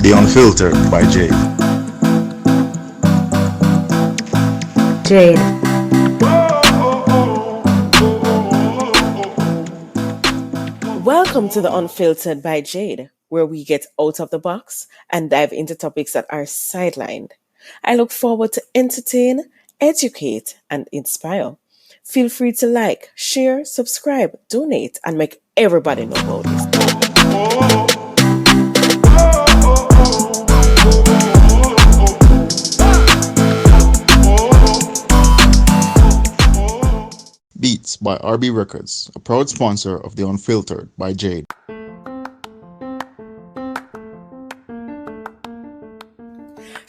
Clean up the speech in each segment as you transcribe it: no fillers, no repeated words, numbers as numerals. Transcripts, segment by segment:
The Unfiltered by Jade. Jade. Welcome to the Unfiltered by Jade, where we get out of the box and dive into topics that are sidelined. I look forward to entertain, educate, and inspire. Feel free to like, share, subscribe, donate, and make everybody know about this. Beats by RB Records, a proud sponsor of The Unfiltered by Jade.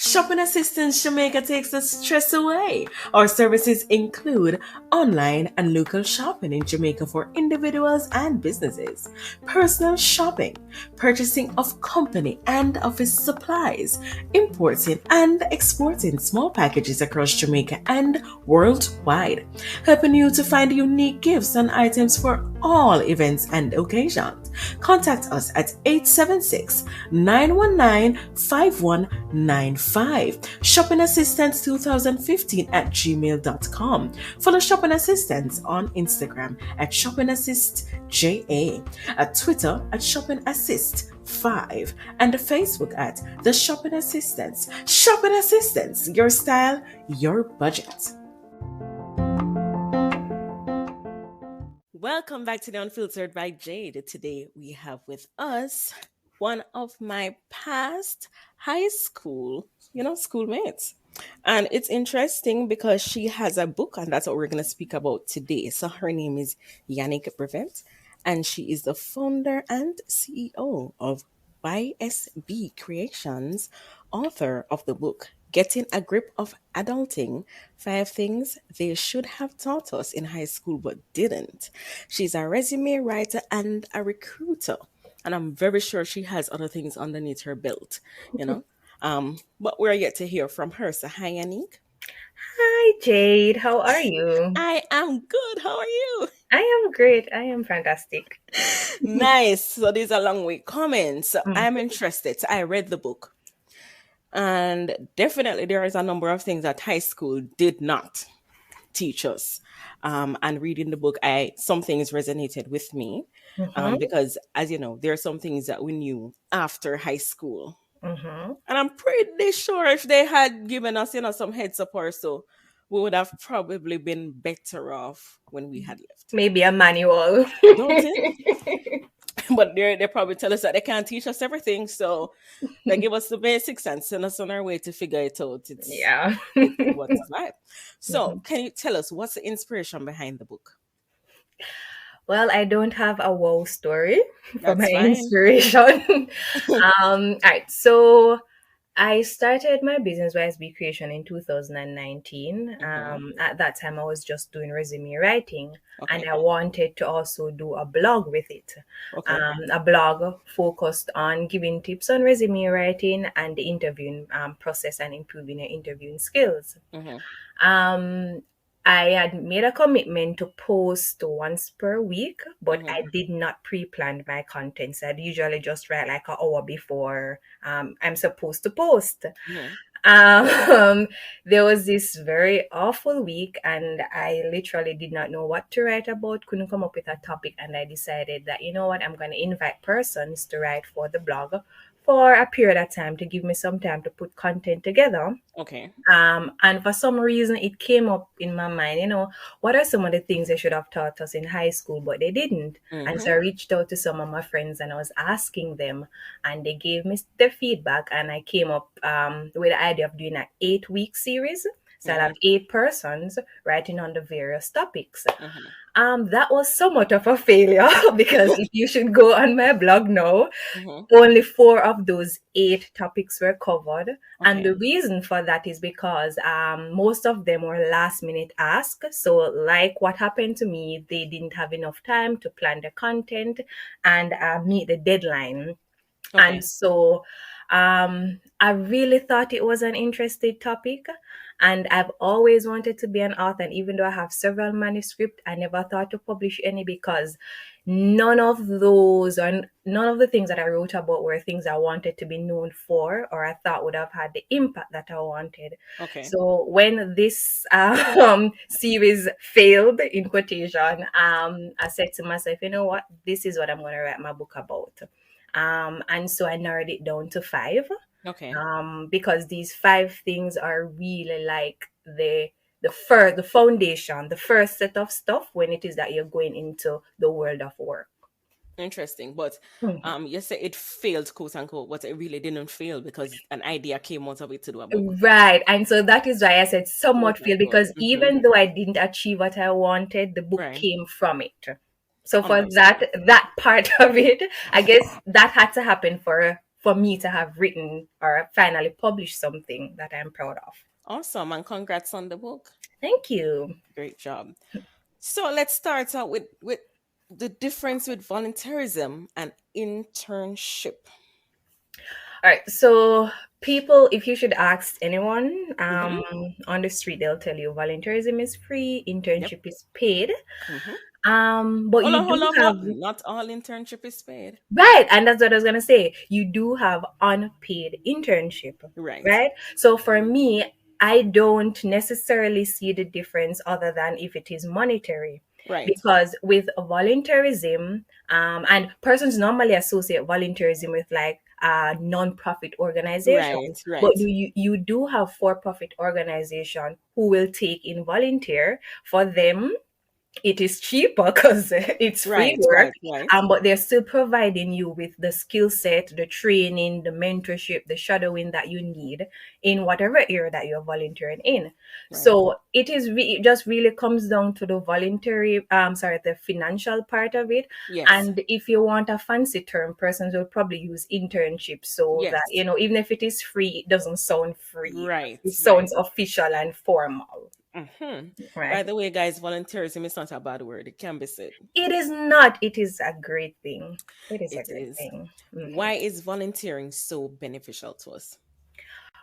Shopping Assistance Jamaica takes the stress away. Our services include online and local shopping in Jamaica for individuals and businesses, personal shopping, purchasing of company and office supplies, importing and exporting small packages across Jamaica and worldwide, helping you to find unique gifts and items for all events and occasions. Contact us at 876-919-5195. Shopping Assistance 2015 at gmail.com. Follow Shopping Assistance on Instagram at Shopping Assist JA, at Twitter at Shopping Assist 5, and Facebook at The Shopping Assistance. Shopping Assistance, your style, your budget. Welcome back to the Unfiltered by Jade. Today we have with us one of my past high school, schoolmates. And it's interesting because she has a book, and that's what we're going to speak about today. So her name is Yanique Brevett, and she is the founder and CEO of YSB Creations, author of the book Getting a Grip of Adulting, 5 Things They Should Have Taught Us in High School But Didn't. She's a resume writer and a recruiter. And I'm very sure she has other things underneath her belt, you know. But we're yet to hear from her. So hi, Yanique. Hi, Jade. How are you? I am good. How are you? I am great. I am fantastic. Nice. So this is a long way coming. So I'm interested. So I read the book. And definitely there is a number of things that high school did not teach us. And reading the book, some things resonated with me because, as you know, there are some things that we knew after high school. And I'm pretty sure if they had given us, some heads up or so, we would have probably been better off when we had left. Maybe a manual. Don't it? But they probably tell us that they can't teach us everything, so they give us the basics and send us on our way to figure it out. It's what's life. So, can you tell us what's the inspiration behind the book? Well, I don't have a wow story for That's my fine. inspiration. All right. So I started my business YSB Creation in 2019. At that time, I was just doing resume writing, and I wanted to also do a blog with it. A blog focused on giving tips on resume writing and the interviewing process and improving your interviewing skills. I had made a commitment to post once per week, but I did not pre-plan my content. So I'd usually just write like an hour before I'm supposed to post. There was this very awful week, and I literally did not know what to write about, couldn't come up with a topic, and I decided that, you know what, I'm going to invite persons to write for the blog for a period of time to give me some time to put content together. And for some reason, it came up in my mind, what are some of the things they should have taught us in high school, but they didn't. And so I reached out to some of my friends and I was asking them, and they gave me their feedback, and I came up with the idea of doing an 8-week series. So I'll have 8 persons writing on the various topics. That was somewhat of a failure because if you should go on my blog now, only 4 of those 8 topics were covered. And the reason for that is because most of them were last minute ask. So like what happened to me, they didn't have enough time to plan the content and meet the deadline. And so I really thought it was an interesting topic. And I've always wanted to be an author. And even though I have several manuscripts, I never thought to publish any because none of those or none of the things that I wrote about were things I wanted to be known for or I thought would have had the impact that I wanted. Okay. So when this series failed in quotation, I said to myself, you know what, this is what I'm going to write my book about. And so I narrowed it down to five, Okay. because these five things are really like the foundation, the first set of stuff when it is that you're going into the world of work. Interesting. But Mhm. you say it failed, quote unquote, but it really didn't fail because an idea came out of it to do a book. Right. And so that is why I said somewhat Quote fail, unquote. because even though I didn't achieve what I wanted, the book Right. came from it. So for Understood. that part of it, I guess that had to happen for me to have written or finally published something that I'm proud of. Awesome. And congrats on the book. Thank you. Great job. So let's start out with the difference with volunteerism and internship. All right. So people, if you should ask anyone Mm-hmm. on the street, they'll tell you volunteerism is free, Yep. internship is paid. Mm-hmm. But Hold you on, do hold on, hold have on. Not all internship is paid. right, and that's what I was gonna say. You do have unpaid internship, Right. right? So for me, I don't necessarily see the difference other than if it is monetary. Right. Because with volunteerism, and persons normally associate volunteerism with like a non-profit organization, Right. but Right. you do have for-profit organization who will take in volunteer. For them, it is cheaper because it's free Right. work, Right. Right. but they're still providing you with the skill set, the training, the mentorship, the shadowing that you need in whatever area that you're volunteering in. Right. So it just really comes down to the voluntary, sorry, the financial part of it. Yes. And if you want a fancy term, persons will probably use internship, so that, Yes. even if it is free, it doesn't sound free. Right. It Right. sounds official and formal, Mm-hmm. By right? the way, guys, volunteerism is not a bad word. It can be said. It is not. It is a great thing. It is a It great is. thing. Why is volunteering so beneficial to us?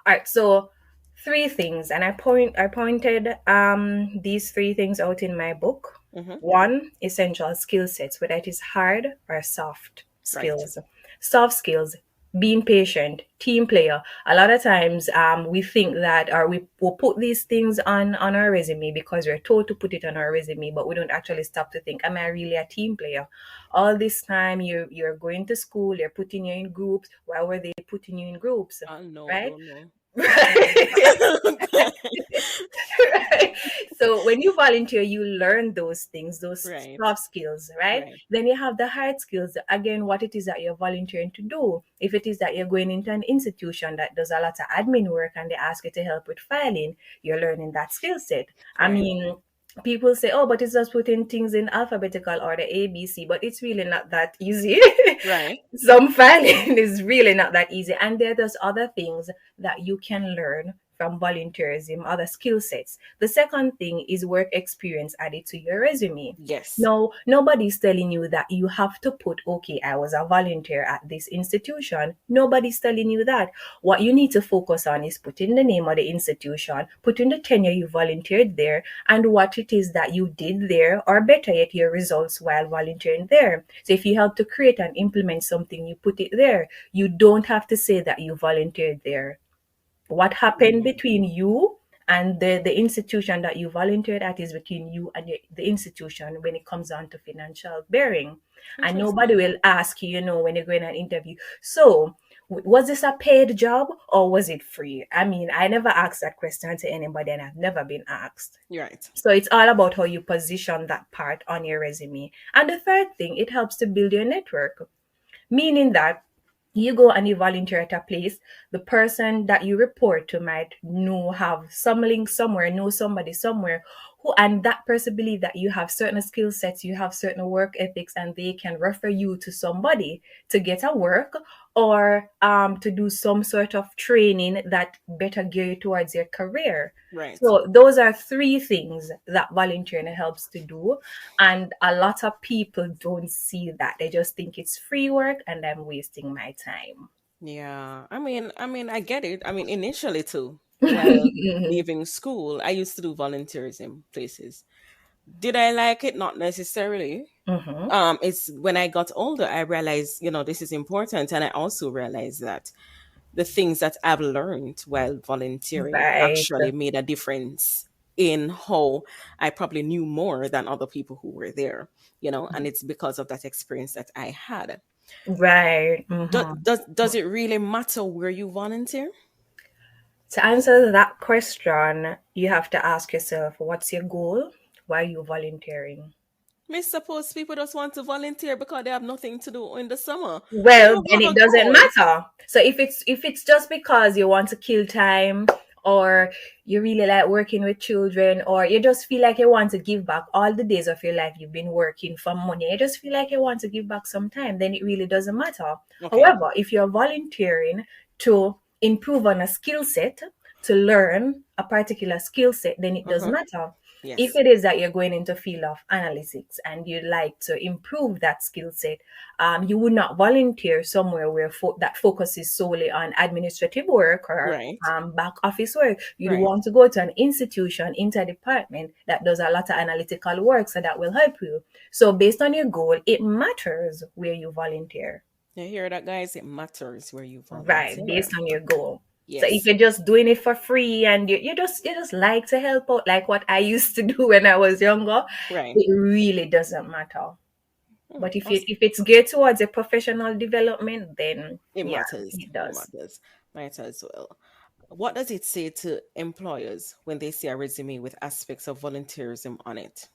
All right. So three things, and I pointed these three things out in my book. Mm-hmm. One, essential skill sets, whether it is hard or soft Right. skills. Soft skills, being patient, team player. A lot of times, we think that, or we will put these things on our resume because we're told to put it on our resume, but we don't actually stop to think, am I really a team player? All this time you're going to school, they're putting you in groups. Why were they putting you in groups? No, Right? don't know. Right. Right. So when you volunteer, you learn those things, those Right. soft skills, right? Right. Then you have the hard skills. Again, what it is that you're volunteering to do. If it is that you're going into an institution that does a lot of admin work and they ask you to help with filing, you're learning that skill set. I Right. mean, people say, oh, but it's just putting things in alphabetical order, ABC, but it's really not that easy. Right. Some filing is really not that easy. And there are those other things that you can learn from volunteerism, other skill sets. The second thing is work experience added to your resume. Yes. No, nobody's telling you that you have to put, okay, I was a volunteer at this institution. Nobody's telling you that. What you need to focus on is putting the name of the institution, putting the tenure you volunteered there, and what it is that you did there, or better yet, your results while volunteering there. So if you help to create and implement something, you put it there. You don't have to say that you volunteered there. What happened Mm. between you and the institution that you volunteered at is between you and the institution when it comes down to financial bearing. And nobody Interesting. will ask you, when you're going to an interview, so was this a paid job or was it free? I mean, I never asked that question to anybody and I've never been asked. You're right. So it's all about how you position that part on your resume. And the third thing, it helps to build your network, meaning that you go and you volunteer at a place, the person that you report to might have some link somewhere, know somebody somewhere who, and that person believe that you have certain skill sets, you have certain work ethics, and they can refer you to somebody to get a work, or to do some sort of training that better gear you towards your career. Right. So those are three things that volunteering helps to do. And a lot of people don't see that. They just think it's free work and I'm wasting my time. Yeah. I mean, I get it. I mean, initially too, while leaving school, I used to do volunteerism places. Did I like it? Not necessarily. Mm-hmm. It's when I got older, I realized, this is important. And I also realized that the things that I've learned while volunteering Right. actually made a difference in how I probably knew more than other people who were there, and it's because of that experience that I had. Right. Does, Mm-hmm. does, does it really matter where you volunteer? To answer that question, you have to ask yourself, what's your goal? Why are you volunteering? May suppose people just want to volunteer because they have nothing to do in the summer. They Well, don't then have it a doesn't goal. matter. So if it's just because you want to kill time, or you really like working with children, or you just feel like you want to give back all the days of your life you've been working for money, you just feel like you want to give back some time, then it really doesn't matter. Okay. However, if you're volunteering to improve on a skill set, to learn a particular skill set, then it does Uh-huh. matter. If Yes. it is that you're going into field of analytics and you'd like to improve that skill set, you would not volunteer somewhere where that focuses solely on administrative work or Right. back office work. You'd Right. want to go to an institution, interdepartment that does a lot of analytical work, so that will help you. So based on your goal, it matters where you volunteer. You hear that, guys? It matters where you Right, based volunteer. on your goal. So if Yes. you're just doing it for free and you just like to help out, like what I used to do when I was younger, Right. it really doesn't matter. Hmm. But if it's geared towards a professional development, then It yeah, matters. it It does. matters. Might as well. What does it say to employers when they see a resume with aspects of volunteerism on it?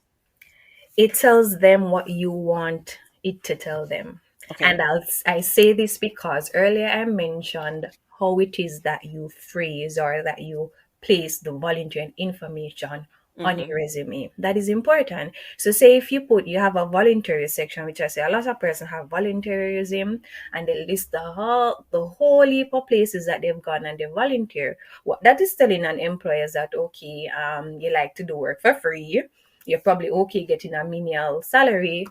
It tells them what you want it to tell them. Okay. And I say this because earlier I mentioned how it is that you phrase or that you place the volunteering information on Mm-hmm. your resume. That is important. So say if you have a voluntary section, which I say a lot of persons have volunteerism, and they list the whole heap of places that they've gone and they volunteer. What that is telling an employer is that okay, you like to do work for free, you're probably okay getting a menial salary.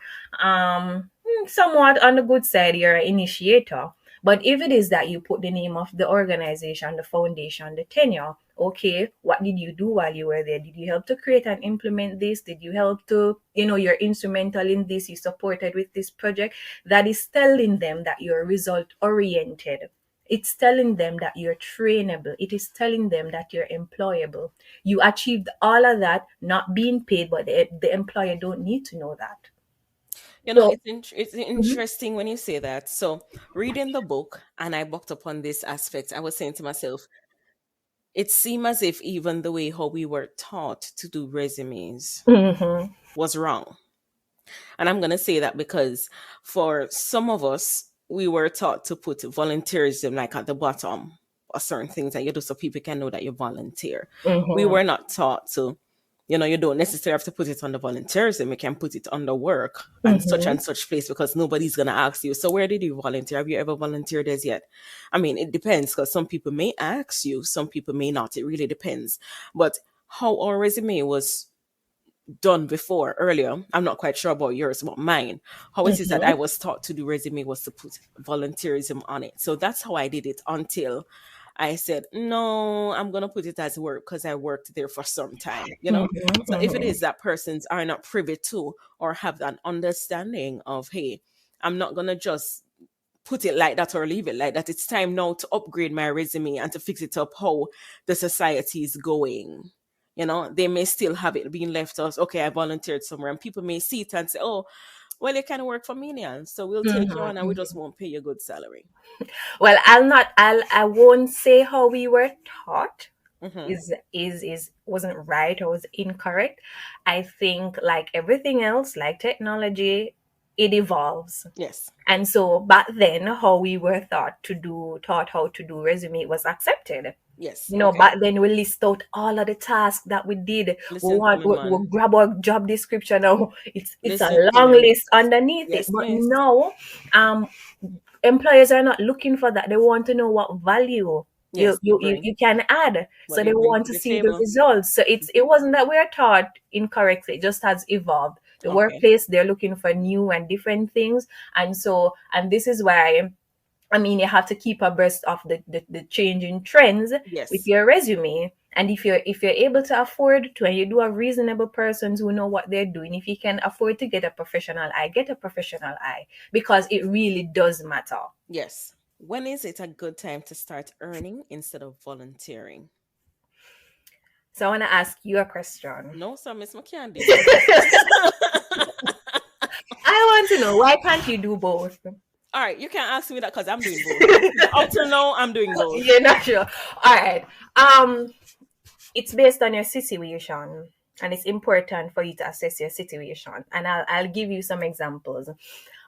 Somewhat on the good side, you're an initiator. But if it is that you put the name of the organization, the foundation, the tenure, okay, what did you do while you were there? Did you help to create and implement this? Did you help to, you're instrumental in this, you supported with this project? That is telling them that you're result oriented. It's telling them that you're trainable. It is telling them that you're employable. You achieved all of that not being paid, but the employer don't need to know that. So, It's mhm, interesting when you say that. So, reading the book, and I bucked upon this aspect, I was saying to myself, it seemed as if even the way how we were taught to do resumes mhm, was wrong. And I'm going to say that because for some of us, we were taught to put volunteerism like at the bottom or certain things that you do so people can know that you volunteer. We mhm, were not taught to, you don't necessarily have to put it on the volunteerism. You can put it on the work mhm, and such place because nobody's going to ask you. So where did you volunteer? Have you ever volunteered as yet? I mean, it depends because some people may ask you, some people may not. It really depends. But how our resume was done before earlier. I'm not quite sure about yours, but mine. How it is that I mhm, was taught to do resume was to put volunteerism on it. So that's how I did it until I said, no, I'm gonna put it as work because I worked there for some time. mhm, So if it mhm, is that persons are not privy to or have an understanding of, hey, I'm not gonna just put it like that or leave it like that. It's time now to upgrade my resume and to fix it up how the society is going. They may still have it being left us. Okay, I volunteered somewhere, and people may see it and say, "Oh, well, you can work for millions, so we'll take you mhm, on, and we just mhm. won't pay you a good salary." Well, I won't say how we were taught Mm-hmm. is wasn't right or was incorrect. I think like everything else, like technology, it evolves. Yes, And so back then, how we were taught how to do resume was accepted. yes, Back okay. then we list out all of the tasks that we did. Listen to me, We'll man. grab our job description now. It's a Listen to long me, list miss. underneath it. Yes, But miss. now, um, employers are not looking for that. They want to know what value you Yes, you you you, bring. you can add. What So do they you bring want to to the see the table? results. So it wasn't that we are taught incorrectly. It just has evolved. The Okay. workplace, they're looking for new and different things. And this is why, I mean, you have to keep abreast of the changing trends with Yes. your resume. And if you're able to afford to, and you do have reasonable persons who know what they're doing, if you can afford to get a professional eye, get a professional eye, because it really does matter. Yes. When is it a good time to start earning instead of volunteering? So I want to ask you a question. No, sir, Miss McCandy. I want to know, why can't you do both? All right, you can't ask me that because I'm doing both. Up till now, I'm doing both. You're not sure. All right. It's based on your situation, and it's important for you to assess your situation. And I'll give you some examples.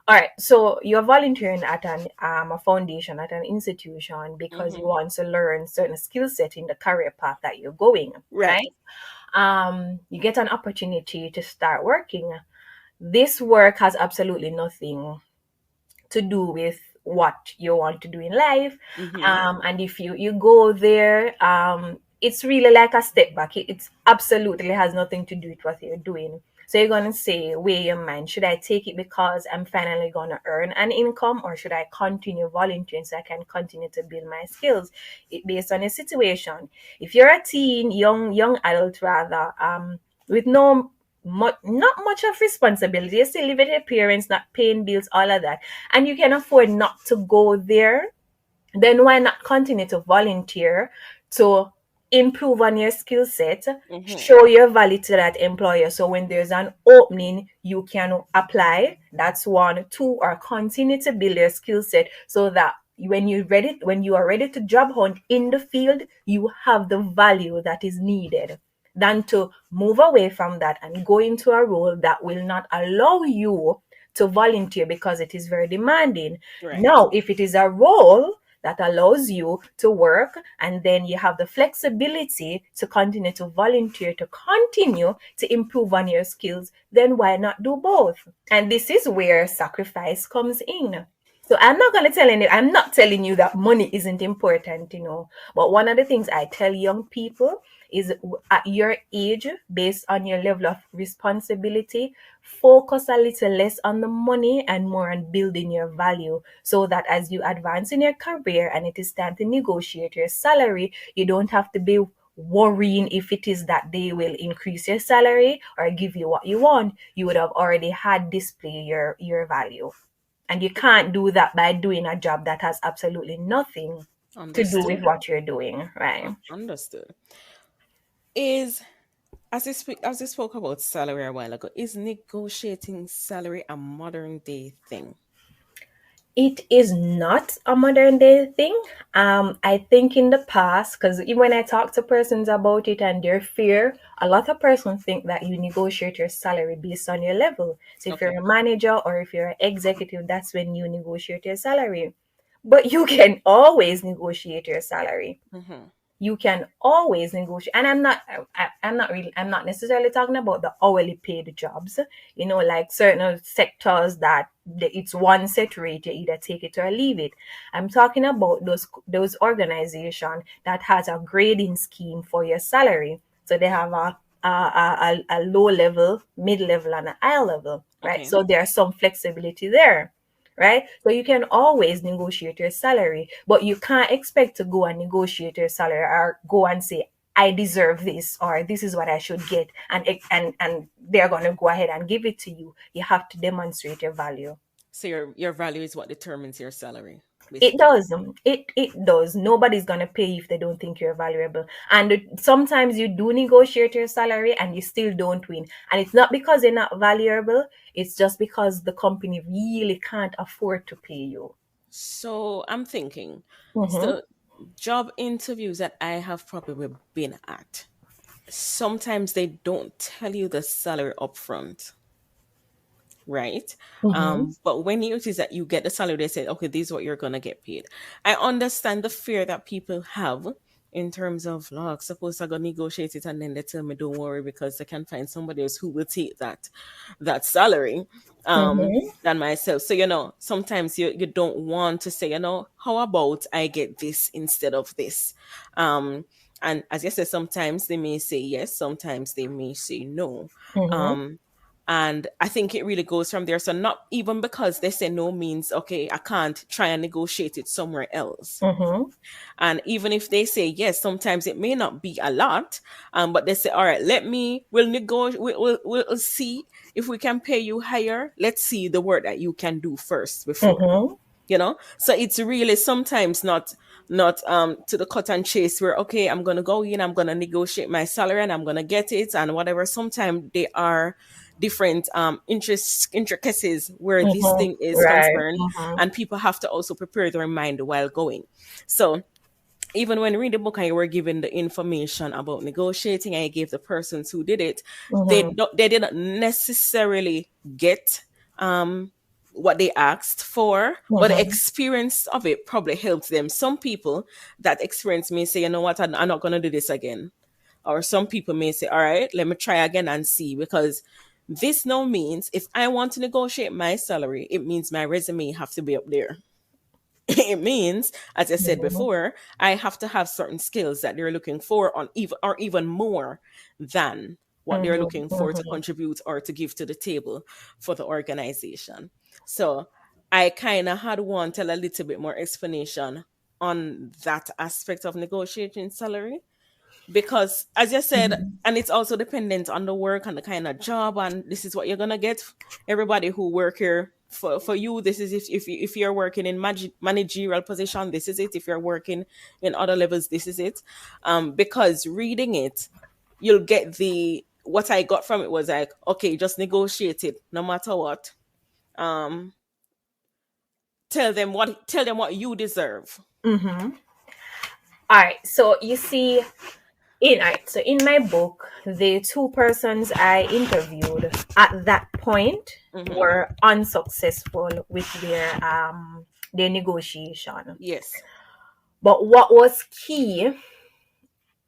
All right. So you're volunteering at a foundation, at an institution, because you Mm-hmm. want to learn certain skill set in the career path that you're going, Right. right? You get an opportunity to start working. This work has absolutely nothing to do with what you want to do in life. Mm-hmm. And if you go there, it's really like a step back. It's absolutely has nothing to do with what you're doing. So you're gonna say, weigh your mind, should I take it because I'm finally gonna earn an income, or should I continue volunteering so I can continue to build my skills? It based on your situation. If you're a teen, young adult rather, with not much of responsibility, you still live with your parents, not paying bills, all of that, and you can afford not to go there, then why not continue to volunteer to improve on your skill set, Mm-hmm. show your value to that employer, so when there's an opening you can apply. That's one. Two, or continue to build your skill set so that when you are ready to job hunt in the field, you have the value that is needed, than to move away from that and go into a role that will not allow you to volunteer because it is very demanding. Right. Now, if it is a role that allows you to work, and then you have the flexibility to continue to volunteer, to continue to improve on your skills, then why not do both? And this is where sacrifice comes in. So I'm not telling you that money isn't important, but one of the things I tell young people is, at your age, based on your level of responsibility, focus a little less on the money and more on building your value, so that as you advance in your career and it is time to negotiate your salary, you don't have to be worrying if it is that they will increase your salary or give you what you want. You would have already had display your value. And you can't do that by doing a job that has absolutely nothing to do with Understood. what you're doing, right? Understood. Is as we spoke about salary a while ago, is negotiating salary a modern day thing? It is not a modern day thing. I think in the past, because when I talk to persons about it and their fear, a lot of persons think that you negotiate your salary based on your level. So if you're Okay. a manager or if you're an executive, that's when you negotiate your salary. But you can always negotiate your salary. Mm-hmm. You can always negotiate. And I'm not necessarily talking about the hourly paid jobs, like certain sectors that it's one set rate, you either take it or leave it. I'm talking about those organizations that has a grading scheme for your salary. So they have a low level, mid level, and a high level, right? Okay. So there's some flexibility there, right? So you can always negotiate your salary, but you can't expect to go and negotiate your salary or go and say, I deserve this, or this is what I should get, and they're going to go ahead and give it to you. You have to demonstrate your value. So your value is what determines your salary, It basically. does. It does. Nobody's gonna pay if they don't think you're valuable. And sometimes you do negotiate your salary and you still don't win. And it's not because you're not valuable. It's just because the company really can't afford to pay you. So I'm thinking, Mm-hmm. so job interviews that I have probably been at, sometimes they don't tell you the salary upfront, right? Mm-hmm. But when it is that you get the salary, they say, okay, this is what you're gonna get paid. I understand the fear that people have in terms of, look, suppose I go negotiate it and then they tell me don't worry because they can find somebody else who will take that salary Mm-hmm. than myself. So sometimes you don't want to say, how about I get this instead of this? And as you said, sometimes they may say yes, sometimes they may say no. Mm-hmm. Um And I think it really goes from there. So not even because they say no means, okay, I can't try and negotiate it somewhere else. Mm-hmm. And even if they say yes, sometimes it may not be a lot, but they say, all right, we'll negotiate, we'll see if we can pay you higher. Let's see the work that you can do first before, Mm-hmm. so it's really sometimes not to the cut and chase where, okay, I'm gonna go in, I'm gonna negotiate my salary and I'm gonna get it and whatever. Sometimes there are different intricacies where this Mm-hmm. thing is Right. concerned, Mm-hmm. and people have to also prepare their mind while going. So even when read the book and you were given the information about negotiating and you gave the persons who did it, Mm-hmm. they didn't necessarily get what they asked for, but the Mm-hmm. experience of it probably helped them. Some people that experience may say, you know what, I'm not going to do this again. Or some people may say, all right, let me try again and see, because this now means if I want to negotiate my salary, it means my resume have to be up there. It means, as I said Mm-hmm. before, I have to have certain skills that they're looking for on even or even more than what they're looking for to Mm-hmm. contribute or to give to the table for the organization. So I kind of had wanted a little bit more explanation on that aspect of negotiating salary, because as you said, Mm-hmm. and it's also dependent on the work and the kind of job, and this is what you're gonna get. Everybody who work here, for you, this is if you're working in managerial position, this is it. If you're working in other levels, this is it. Because reading it, you'll get the what I got from it was like, okay, just negotiate it no matter what. um tell them what you deserve. Mm-hmm. All right. So you see, in my book, the two persons I interviewed at that point Hmm. were unsuccessful with their negotiation. Yes. But what was key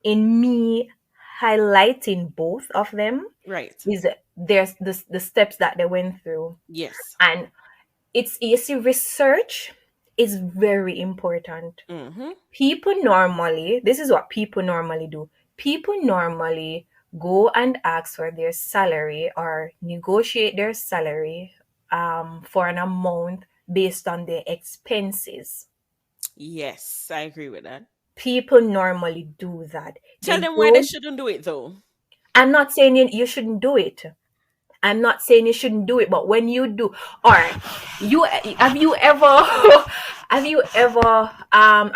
in me highlighting both of them Right. is there's the steps that they went through. Yes. And it's, you see, research is very important. Hmm. People normally, this is what people normally do. People normally go and ask for their salary or negotiate their salary for an amount based on their expenses. Yes, I agree with that. People normally do that. Tell They them why they don't. shouldn't do it though. I'm not saying you shouldn't do it. I'm not saying you shouldn't do it, but when you do, all right, you have you ever have you ever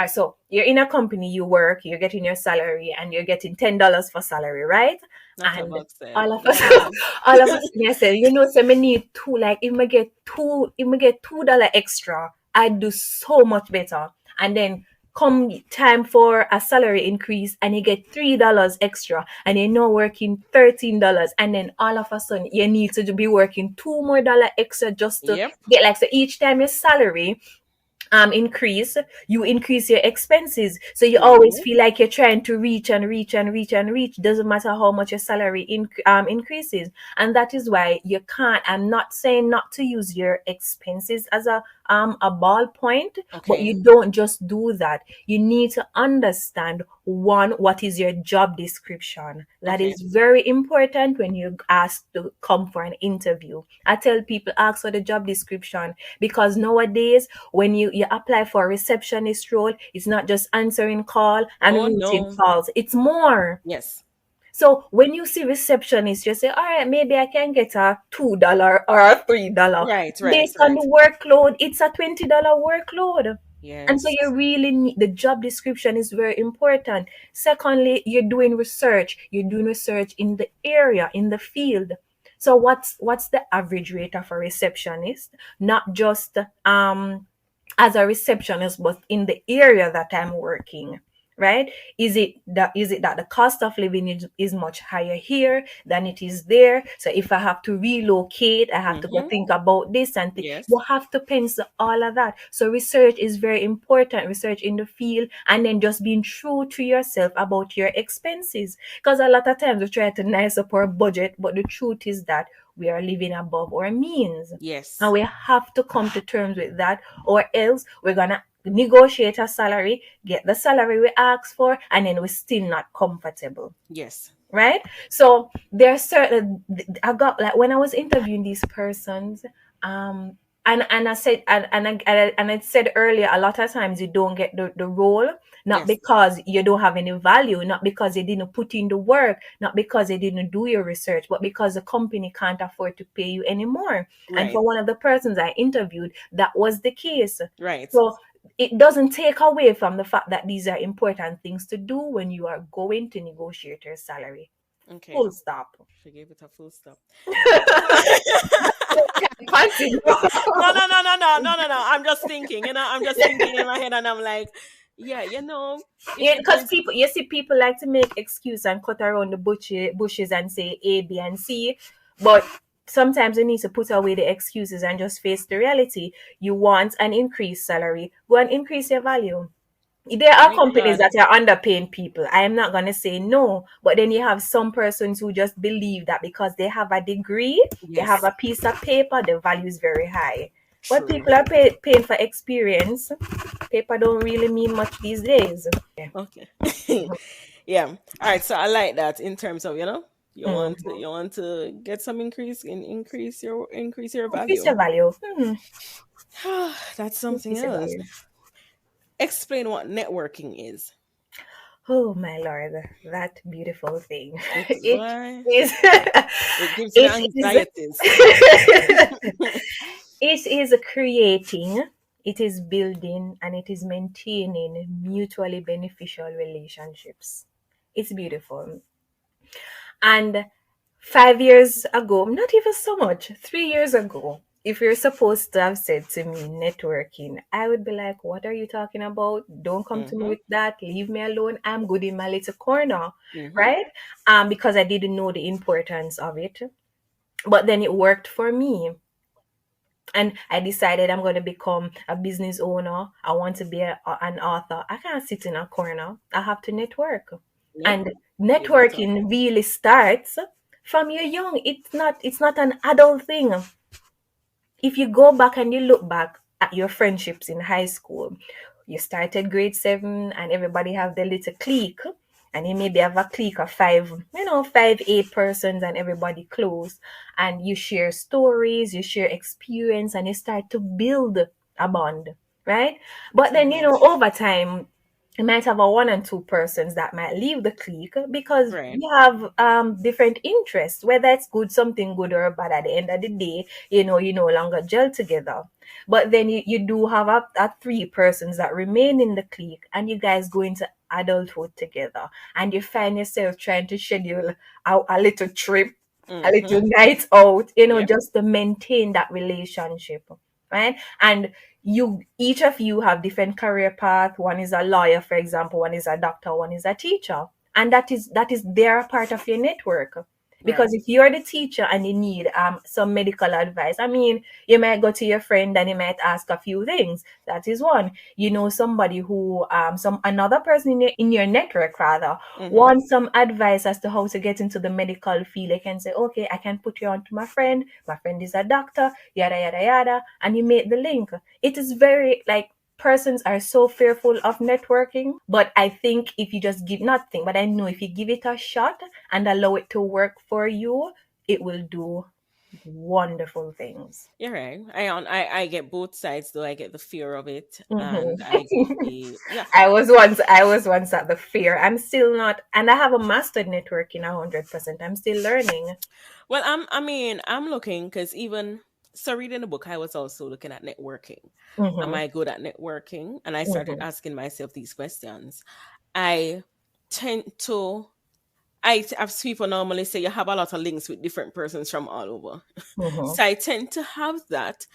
so you're in a company, you work, you're getting your salary, and you're getting $10 for salary, right? Not a And box then. all of us Yeah. all of us I said, so me need two, like if me get $2 extra, I'd do so much better. And then come time for a salary increase and you get $3 extra and you're now working $13, and then all of a sudden you need to be working $2 more extra just to Yep. get, like, so each time your salary increase, you increase your expenses, so you always Hmm. feel like you're trying to reach and reach and reach and reach, doesn't matter how much your salary increases. And that is why you can't, I'm not saying not to use your expenses as a ballpoint, but Okay. you don't just do that. You need to understand, one, what is your job description. That Okay. is very important when you ask to come for an interview. I tell people, ask for the job description, because nowadays when you apply for a receptionist role, it's not just answering call and Oh routing no. calls, it's more. Yes. So when you see receptionist, you say, all right, maybe I can get a $2 or a $3. Right. Right. Based on Right. the workload, it's a $20 workload. And so you Yes. really need, the job description is very important. Secondly, You're doing research in the area, in the field. So what's the average rate of a receptionist? Not just as a receptionist, but in the area that I'm working, right? Is it that the cost of living is much higher here than it is there? So if I have to relocate, I have to go Hmm. think about this and Yes. you have to pencil all of that. So research is very important, research in the field, and then just being true to yourself about your expenses. Because a lot of times we try to nice up our budget, but the truth is that we are living above our means. And Yes. we have to come to terms with that, or else we're gonna negotiate a salary, get the salary we ask for, and then we're still not comfortable. Yes. right? So there are certain, I got, like, when I was interviewing these persons, um and I said, and I said earlier, a lot of times you don't get the role, not Yes. because you don't have any value, not because you didn't put in the work, not because you didn't do your research, but because the company can't afford to pay you anymore. And Right. for one of the persons I interviewed, that was the case. Right. So it doesn't take away from the fact that these are important things to do when you are going to negotiate your salary. Okay. Full stop. She gave it a full stop. Continue. No, no, no, no, no, no, no, no. I'm just thinking, I'm just thinking in my head, and I'm like, yeah, Yeah, it because is. people, you see, people like to make excuse and cut around the bushes and say A, B, and C, but sometimes you need to put away the excuses and just face the reality. You want an increased salary, go and increase your value. There are My companies God. that are underpaying people. I am not going to say no, but then you have some persons who just believe that because they have a degree, they have Yes. a piece of paper, the value is very high. But True. people are paying for experience. Paper don't really mean much these days. Okay. Yeah. All right. So I like that in terms of, Mhm. you want to get some increase your Increase value. your value. That's something Increase your else. value. Explain what networking is. Oh my lord, that beautiful thing. It's It why is. it gives me It is. anxieties. It is creating, it is building, and it is maintaining mutually beneficial relationships. It's beautiful. And 5 years ago, not even so much, 3 years ago, if you're supposed to have said to me networking, I would be like, what are you talking about? Don't come to me Mm-hmm. with that. Leave me alone. I'm good in my little corner, Mm-hmm. right? Because I didn't know the importance of it. But then it worked for me. And I decided I'm going to become a business owner. I want to be an author. I can't sit in a corner. I have to network. Yep. And You better. networking really starts from you're young. It's not an adult thing. If you go back and you look back at your friendships in high school, you started grade 7 and everybody have their little clique, and you maybe have a clique of five, 5, 8 persons, and everybody close, and you share stories, you share experience, and you start to build a bond, right? But then, Mm-hmm. over time, you might have a 1 and 2 persons that might leave the clique because Right. you have different interests, whether it's good, something good or bad. At the end of the day, you no longer gel together. But then you do have a 3 persons that remain in the clique, and you guys go into adulthood together, and you find yourself trying to schedule a little trip, a little Mm-hmm. night out, Yep. just to maintain that relationship, right? And each of you have different career path. One is a lawyer, for example, one is a doctor, one is a teacher, and that is their part of your network. Because Right. if you're the teacher and you need some medical advice, I mean, you might go to your friend and you might ask a few things. That is one. Somebody who some another person in your network rather Mm-hmm. wants some advice as to how to get into the medical field. They can say, okay, I can put you on to my friend. My friend is a doctor, yada yada yada, and you make the link. It is very, like, persons are so fearful of networking, but I think if you just give nothing, but I know if you give it a shot and allow it to work for you, it will do wonderful things. You're right. I get both sides though. I get the fear of it, and I get Mhm. the yeah. I was once at the fear. I'm still not, and I haven't mastered networking 100%. I'm still learning. Well, I'm looking because even so, reading the book, I was also looking at networking. Am Mm-hmm. I good at networking? And I started Mm-hmm. asking myself these questions. I tend to. I've people normally say you have a lot of links with different persons from all over. Mm-hmm. So I tend to have that,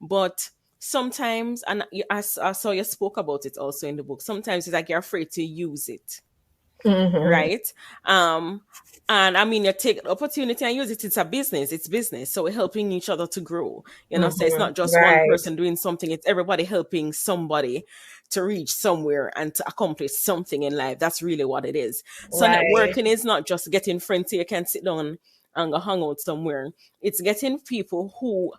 but sometimes, and I saw you spoke about it also in the book. Sometimes it's like you're afraid to use it, Mm-hmm. right? Um, and I mean, you take the opportunity and use it. It's a business. It's business. So we're helping each other to grow. So it's not Mm-hmm. just one Right. person doing something. It's everybody helping somebody to reach somewhere and to accomplish something in life. That's really what it is. So Right. networking is not just getting friends so you can sit down and go hang out somewhere. It's getting people who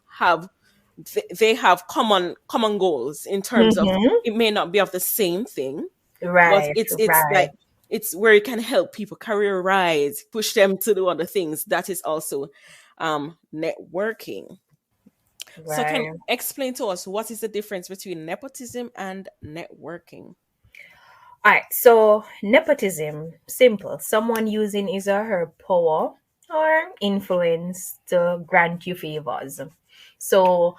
they have common goals in terms of Mm-hmm. it may not be of the same thing, but Right. it's like Right. it's where it can help people career rise, push them to do other things. That is also networking. So can Right. explain to us what is the difference between nepotism and networking? All right, so nepotism, simple. Someone using his or her power or influence to grant you favors. So,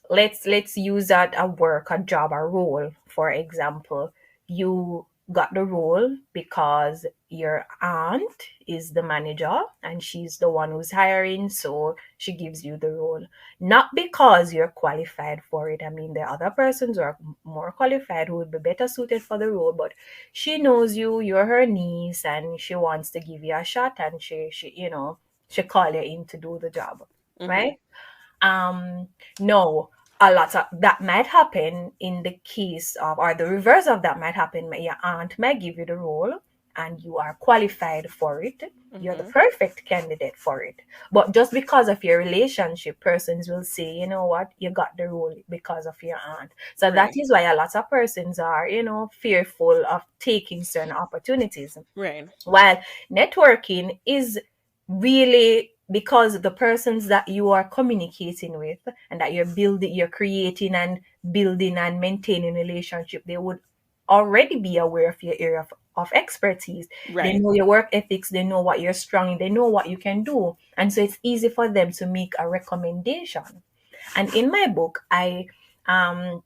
let's use that a work, a job, a role. For example, you got the role because your aunt is the manager and she's the one who's hiring, so she gives you the role. Not because you're qualified for it. I mean, there are other persons who are more qualified who would be better suited for the role, but she knows you, you're her niece, and she wants to give you a shot, and she call you in to do the job, Mm-hmm. right? um no, a lot of that might happen in the case of, or the reverse of that might happen. Your aunt might give you the role and you are qualified for it, you're the Mm-hmm. perfect candidate for it, but just because of your relationship, persons will say, you know what, you got the role because of your aunt. So that Right. is why a lot of persons are, fearful of taking certain opportunities. Right. While networking is really because the persons that you are communicating with and that you're creating and building and maintaining relationship, they would already be aware of your area of expertise. They Right. know your work ethics, they know what you're strong in, they know what you can do. And so it's easy for them to make a recommendation. And in my book, um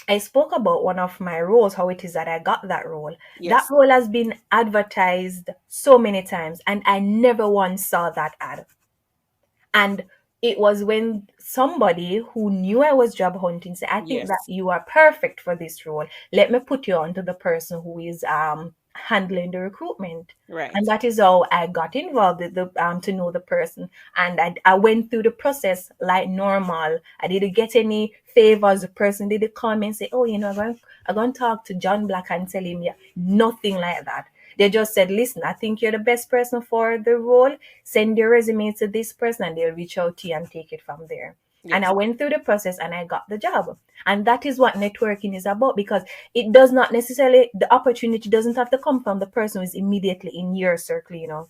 I spoke about one of my roles, how it is that I got that role. That Yes. role has been advertised so many times, and I never once saw that ad. And it was when somebody who knew I was job hunting said, I think that Yes. you are perfect for this role. Let me put you on to the person who is handling the recruitment. And Right. that is how I got involved with the to know the person. And I went through the process like normal. I didn't get any favors. The person didn't come and say, oh, I'm going to talk to John Black and tell him, yeah, nothing like that. They just said, listen, I think you're the best person for the role. Send your resume to this person and they'll reach out to you and take it from there. And I Yes. went through the process and I got the job. And that is what networking is about, because it does not necessarily, the opportunity doesn't have to come from the person who is immediately in your circle.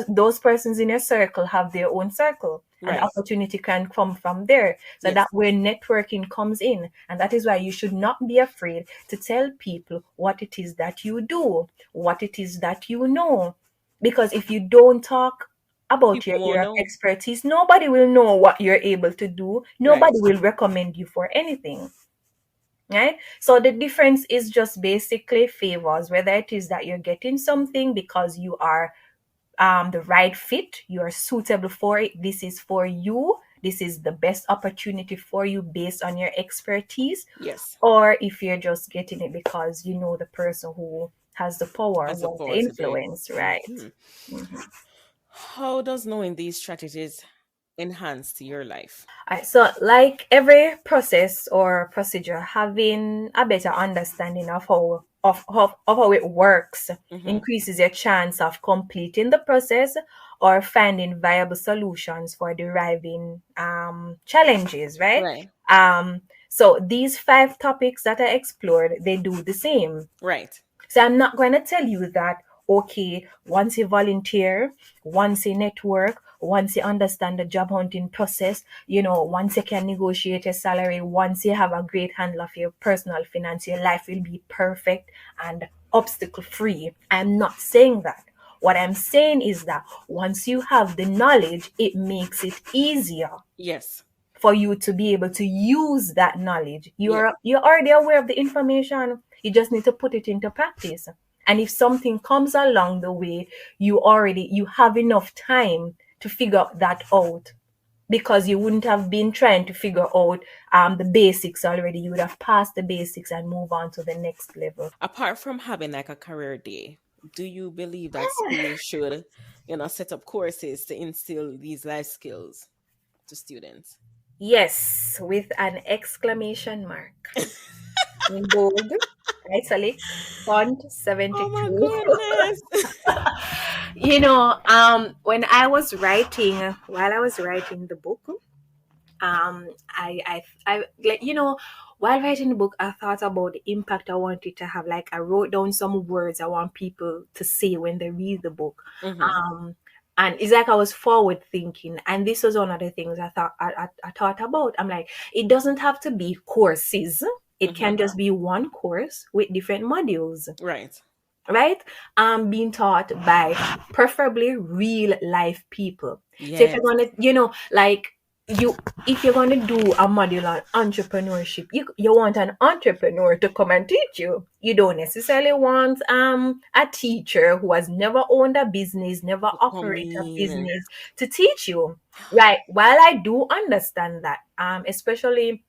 Those persons in your circle have their own circle, and the Right. opportunity can come from there. So Yes. that where networking comes in, and that is why you should not be afraid to tell people what it is that you do, what it is that you know, because if you don't talk about People your won't area of know. expertise, nobody will know what you're able to do, Right. nobody will recommend you for anything. Right? So the difference is just basically favors, whether it is that you're getting something because you are the right fit, you are suitable for it, this is for you, this is the best opportunity for you based on your expertise, Yes. or if you're just getting it because you know the person who has the power, As the who has the power to do it. influence, right? Hmm. How does knowing these strategies enhance to your life? Alright, so like every process or procedure, having a better understanding of how it works Mm-hmm. increases your chance of completing the process or finding viable solutions for deriving challenges, right? Right. So these five topics that I explored, they do the same. Right. So I'm not going to tell you that, okay, once you volunteer, once you network, once you understand the job hunting process, once you can negotiate a salary, once you have a great handle of your personal finance, your life will be perfect and obstacle free. I'm not saying that. What I'm saying is that once you have the knowledge, it makes it easier Yes. for you to be able to use that knowledge. Yes. You're already aware of the information. You just need to put it into practice. And if something comes along the way, you have enough time to figure that out, because you wouldn't have been trying to figure out the basics already. You would have passed the basics and move on to the next level. Apart from having like a career day, do you believe that school should, set up courses to instill these life skills to students? Yes, with an exclamation mark. In bold, italic, font Oh my 72. goodness. When while I was writing the book, I like, while writing the book, I thought about the impact I wanted to have. Like, I wrote down some words I want people to say when they read the book. Mm-hmm. Um, and it's like I was forward thinking, and this was one of the things I thought about. I'm like, it doesn't have to be courses. It Mm-hmm. can just be one course with different modules, Right. right? Being taught by preferably real life people. So if you're Yes. gonna, like, you if you're gonna do a module on entrepreneurship, you want an entrepreneur to come and teach you. You don't necessarily want a teacher who has never owned a business, never Come operated a in. business to teach you. Right. While I do understand that, especially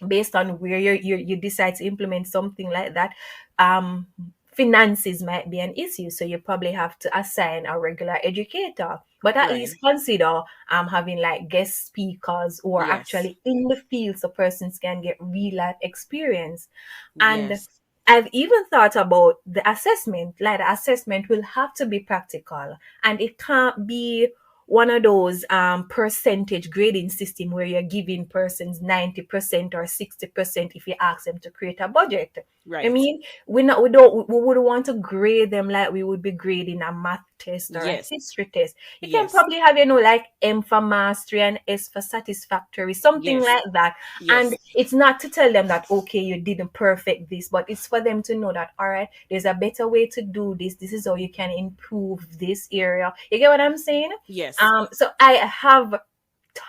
based on where you decide to implement something like that, um finances might be an issue, so you probably have to assign a regular educator, but at Right. least consider having like guest speakers who are Yes. actually in the field so persons can get real life experience. And Yes. I've even thought about the assessment. Like, the assessment will have to be practical, and it can't be one of those percentage grading system where you're giving persons 90% or 60% if you ask them to create a budget. I Right. mean, we would want to grade them like we would be grading a math test or a Yes. history test. You can Yes. probably have, like M for mastery and S for satisfactory, something Yes. like that. And Yes. it's not to tell them that, okay, you didn't perfect this, but it's for them to know that, all right, there's a better way to do this. This is how you can improve this area. You get what I'm saying? Yes. So I have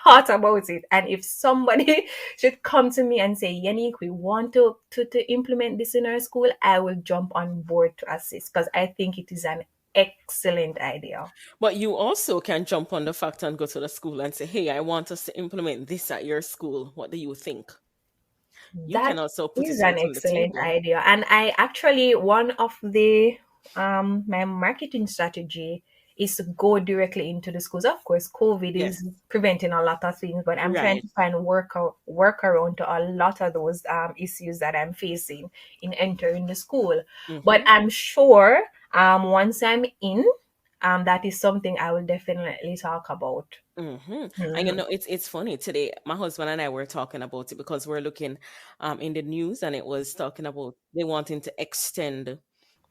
thought about it, and if somebody should come to me and say, Yanique, we want to implement this in our school, I will jump on board to assist, because I think it is an excellent idea. But you also can jump on the fact and go to the school and say, hey, I want us to implement this at your school. What do you think? You can That also put is it an out on the excellent table. idea. And I actually, one of the my marketing strategy is to go directly into the schools. Of course, COVID Yes. is preventing a lot of things, but I'm trying Right. to find workaround to a lot of those issues that I'm facing in entering the school. But Mm-hmm. I'm sure once I'm in, that is something I will definitely talk about. Mm-hmm. And Mhm. it's funny today. My husband and I were talking about it because we're looking in the news, and it was talking about they wanting to extend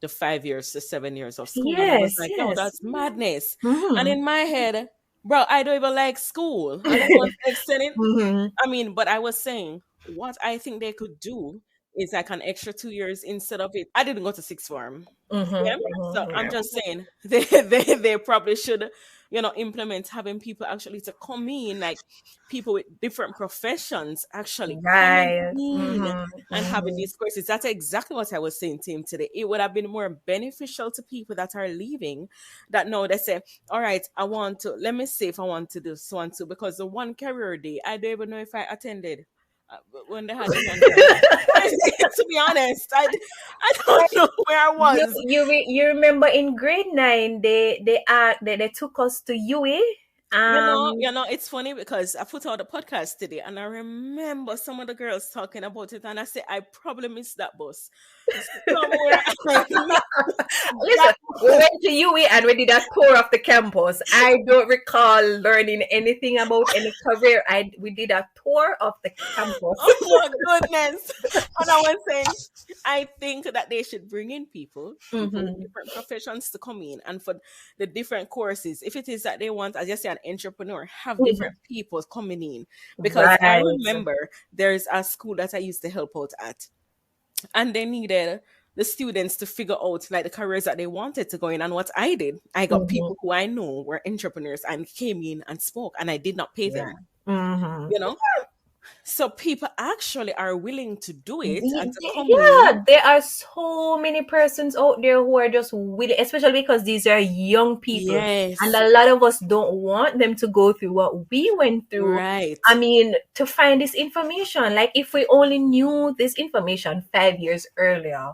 the 5 years to 7 years of school, and I was Yes, like, "Yo, yes. that's madness." And Hmm. in my head, bro, I don't even like school, and they want to extend it. Hmm. I mean, but I was saying what I think they could do is like an extra 2 years instead of it. I didn't go to sixth form. Hmm. Yeah. So I'm Yeah. just saying they probably should, implement having people actually to come in, like people with different professions actually coming Right. in Hmm. and having Hmm. these courses. That's exactly what I was saying to him today. It would have been more beneficial to people that are leaving, that know they say, all right, I want to, let me see if I want to do so and so, because the one career day, I don't even know if I attended when they had the non-career. To be honest, I don't know where I You was. you remember in grade 9 they took us to UE. It's funny because I put out a podcast today and I remember some of the girls talking about it, and I said I probably missed that bus. Somewhere I missed Listen, that we bus. went to UE and we did a tour of the campus. I don't recall learning anything about any career. We did a tour of the campus. Oh my goodness. And I was saying, I think that they should bring in people with Hmm. different professions to come in, and for the different courses. If it is that they want, as you say, an entrepreneur, have different people coming in. Because I Right. remember there's a school that I used to help out at, and they needed the students to figure out like the careers that they wanted to go in. And what I did, I got Hmm. people who I know were entrepreneurs and came in and spoke, and I did not pay Yeah. them. Hmm. You know, so people actually are willing to do it and to come in. Yeah, there are so many persons out there who are just willing, especially because these are young people. And Yes, a lot of us don't want them to go through what we went through. right. I mean, to find this information, like if we only knew this information 5 years earlier,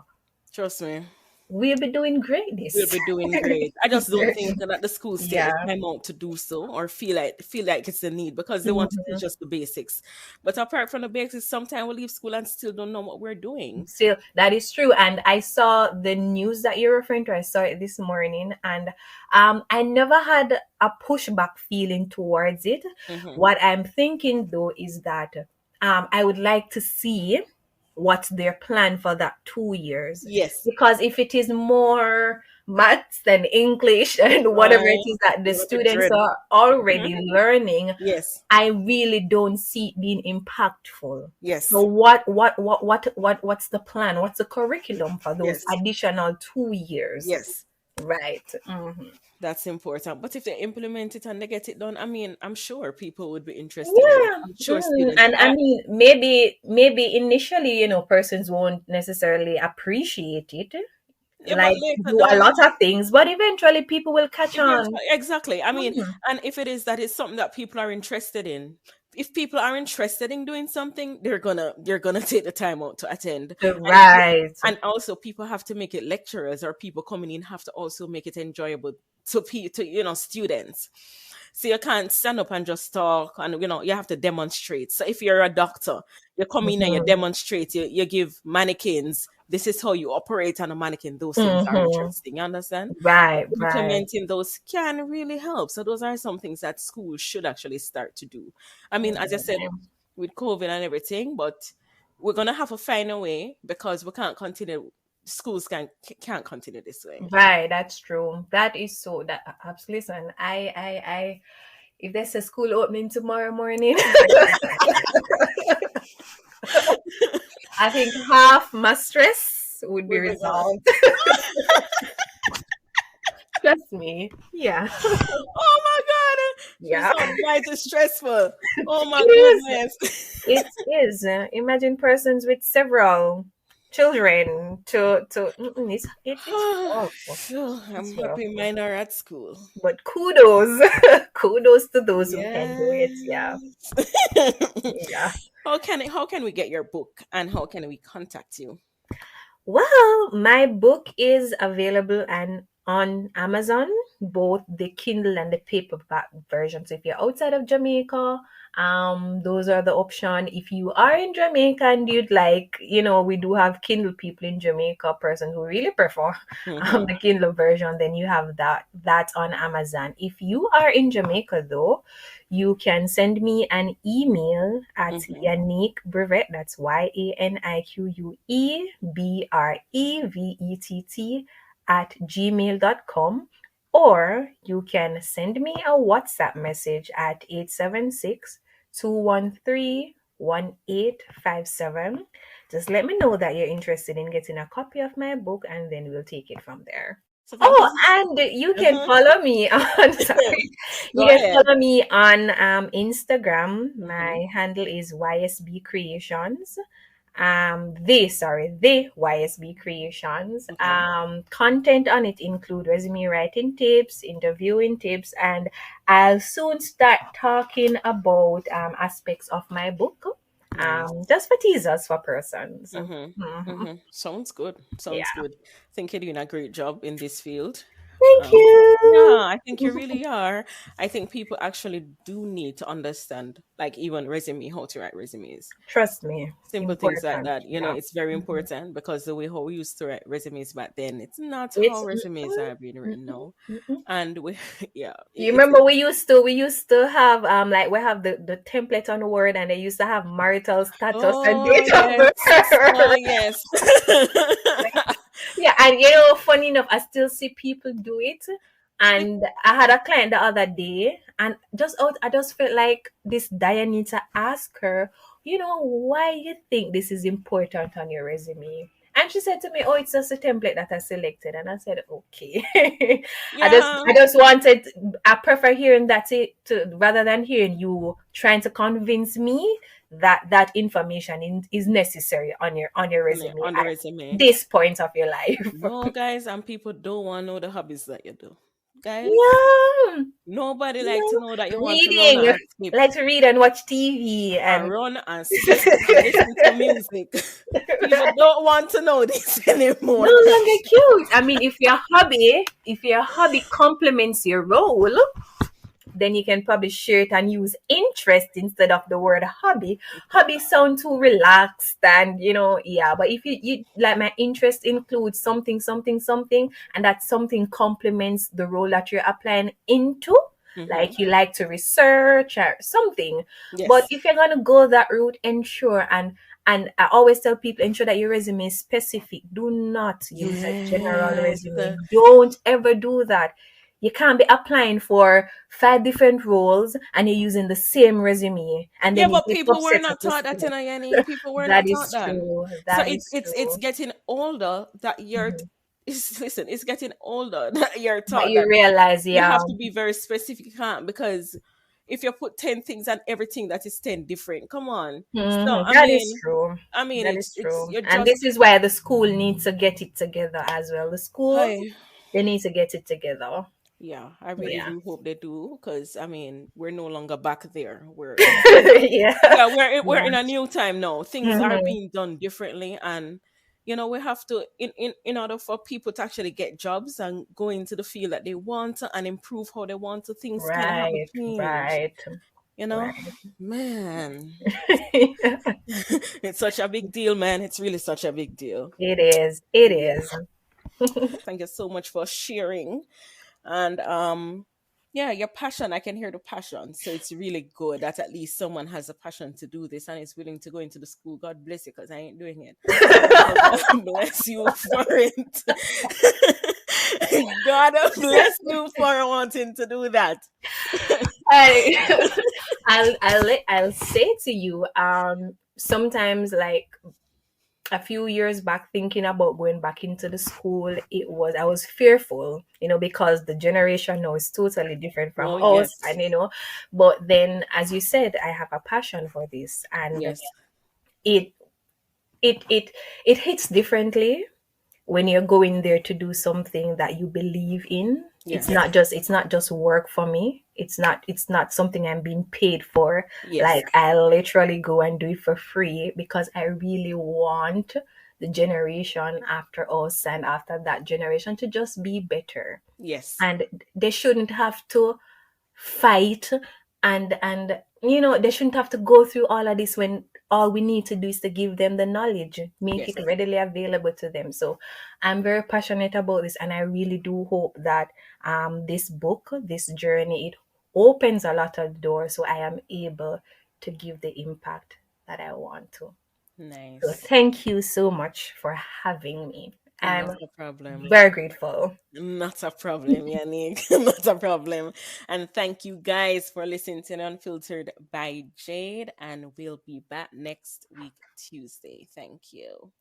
Trust me, we'll be doing great we'll this. be doing great. I just don't think that the schools take Yeah. the time out to do so, or feel like it's a need, because they want to Mhm. teach us the basics. But apart from the basics, sometimes we leave school and still don't know what we're doing. Still, that is true. And I saw the news that you're referring to. I saw it this morning, and I never had a pushback feeling towards it. Hmm. What I'm thinking though is that I would like to see. what's their plan for that 2 years. Yes. Because if it is more maths than English and whatever it is that the What a students dread. are already learning, Yes. I really don't see it being impactful. Yes. So what's the plan? What's the curriculum for those Yes. additional 2 years? Yes. Right. Mhm. That's important. But if they implement it and they get it done, I mean, I'm sure people would be interested in it. Yeah. I'm sure Mm. students. And I mean, maybe initially, persons won't necessarily appreciate it, Yeah, but like later do a down, lot of things, but eventually people will catch on. eventually, exactly. I mean, Mm. and if it is that is something that people are interested in, if people are interested in doing something, they're gonna take the time out to attend. And Right. and also people have to make it, lecturers or people coming in have to also make it enjoyable to students. So you can't stand up and just talk, and you have to demonstrate. So if you're a doctor, you come in and you Mhm. demonstrate, you give mannequins, this is how you operate on a mannequin. Those things are Mhm. interesting, you understand? So Right, right. implementing those can really help. So those are some things that schools should actually start to do. I mean, as I said, with COVID and everything, but we're gonna have to find a way, because we can't continue. Schools can't continue this way. Right, that's true. That is so that listen, I if there's a school opening tomorrow morning, I think half my stress would be We'll be gone. resolved. Trust me. Yeah. Oh my god, Yeah. life is stressful. Oh my It is. goodness. It is. Imagine persons with several children to it's rough. I'm It's rough. happy mine are at school. But kudos. Kudos to those who can do it. Yeah. Yes. Yeah. How can we get your book, and how can we contact you? Well, my book is available and on Amazon, both the Kindle and the paperback versions. If you're outside of Jamaica, those are the option. If you are in Jamaica and you'd like, we do have Kindle people in Jamaica, person who really prefer Mm-hmm. the Kindle version, then you have that on Amazon. If you are in Jamaica though, you can send me an email at Mm-hmm. Yanique Brevett, that's YANIQUE BREVETT at gmail.com, or you can send me a WhatsApp message at 876-213-1857. Just let me know that you're interested in getting a copy of my book, and then we'll take it from there. So thank Oh, you. and you can Mhm. follow me on sorry. You Go can ahead. follow me on Instagram. Mm-hmm. My handle is YSB Creations. The YSB Creations. Mm-hmm. Content on it include resume writing tips, interviewing tips, and I'll soon start talking about aspects of my book. Nice. Just for teasers for persons. Mm-hmm. Mhm. Mm-hmm. Sounds good. Sounds Yeah. good. I think you're doing a great job in this field. Thank Um, you. yeah, I think you really are. I think people actually do need to understand, like, even resume, how to write resumes. Trust me. Simple things like Important. that. Yeah. It's very important, because the way how we used to write resumes back then, it's not how It's resumes are being written now. mm-mm. And we, yeah, You it's remember we used to have like we have the template on Word, and they used to have marital status and oh date of yes, oh birth. yes. Yeah, and funny enough, I still see people do it. And I had a client the other day, and I just felt like this Diane needs to ask her, why you think this is important on your resume? And she said to me, "Oh, it's just a template that I selected." And I said, "Okay." I just Yeah, I just wanted. I prefer hearing that rather than hearing you trying to convince me that information is necessary on your resume on the at resume. this point of your life. No, guys, and people don't want to know the hobbies that you do. Guys, Yeah. nobody like to No. know that you want to run Reading. and skip, Like to read and watch TV and and run and skip and listen to music. People don't want to know this no anymore. longer cute. I mean, if your hobby complements your role, then you can probably share it and use interest instead of the word hobby. Hobby sound too relaxed and yeah. But if you like, my interest includes something, something, something, and that something complements the role that you're applying into. Mm-hmm. Like you like to research or something. But Yes. if you're gonna go that route, ensure and And I always tell people, ensure that your resume is specific. Do not use a general Yes. resume. Don't ever do that. You can't be applying for 5 different roles and you're using the same resume, and Yeah, then you but get people were upset not at the taught that, school. Yanni. People were That not taught is that. true. So That is it's true. getting older that you're Mhm. listen, it's getting older that you're But taught you that realize, you yeah, have to be very specific. You can't, because if you put 10 things and everything that is 10 different, come on. So that is true. I mean That is it's true. you're And just this is why the school needs to get it together as well. The schools, hi. they need to get it together. Yeah, I really Yeah. do hope they do, because I mean we're no longer back there. We're Yeah. yeah, we're Yeah. in a new time now. Things are Mhm. being done differently, and we have to, in order for people to actually get jobs and go into the field that they want to and improve how they want to, things kind of have to Right. change. Right. You know, Right. man, it's such a big deal, man. It's really such a big deal. It is. It Yeah. is. Thank you so much for sharing. And yeah, your passion, I can hear the passion. So it's really good that at least someone has a passion to do this and is willing to go into the school. God bless you, because I ain't doing it. So God bless you for it. God bless you for wanting to do that. I, I'll say to you, sometimes, like a few years back, thinking about going back into the school, I was fearful, because the generation now is totally different from Oh us, yes. and but then, as you said, I have a passion for this, and Yes. it it it hits differently when you're going there to do something that you believe in. It's Yes. not just work for me. It's not something I'm being paid for. Yes. Like, I literally go and do it for free because I really want the generation after us and after that generation to just be better. Yes. And they shouldn't have to fight, and they shouldn't have to go through all of this when all we need to do is to give them the knowledge, make Yes. it readily available to them. So I'm very passionate about this, and I really do hope that this book, this journey, it opens a lot of doors so I am able to give the impact that I want to. So Nice. thank you so much for having me. Not I'm a problem. very grateful. Not a problem, Yannick. Not a problem. And thank you guys for listening to Unfiltered by Jade. And we'll be back next week, Tuesday. Thank you.